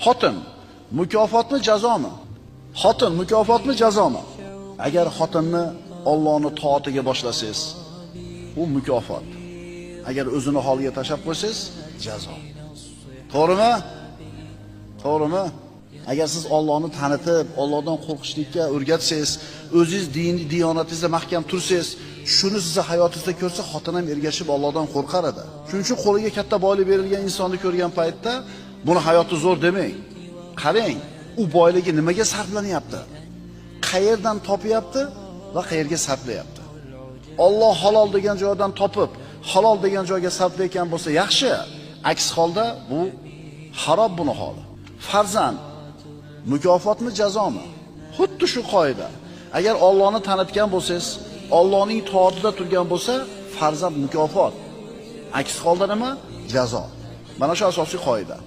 Xotin mukofotmi, jazomi? Xotin mukofotmi, jazomi? Agar xotinni Allohning toatiga boshlasangiz, bu mukofot. Agar o'zini holiga tashab qo'ysangiz, jazo. To'g'rimi? To'g'rimi? Agar siz Allohni tanitib, Allohdan qo'rqishlikka o'rgatsangiz, o'zingiz diyonatingizda mahkam tursangiz, shuni sizni hayotingizda ko'rsa, xotin ham ergashib Allohdan qo'rqar edi. Shuning uchun qo'liga katta boylik berilgan insonni ko'rgan paytda, buni hayoti zo'r demang. Qarang, u boyligi nimaga sarflanyapti? Qayerdan topyapti va qayerga sarflayapti? Alloh halol degan joydan topib, halol degan joyga sarflayotgan bo'lsa yaxshi. Aks holda bu harob buni holi. Farzand mukofotmi, jazomi? Xuddi shu qoida. Agar Allohni tanitgan bo'lsangiz, Allohning toatida turgan bo'lsa, farzand mukofot. Aks holda nima? Jazo. Mana shu asosiy qoida.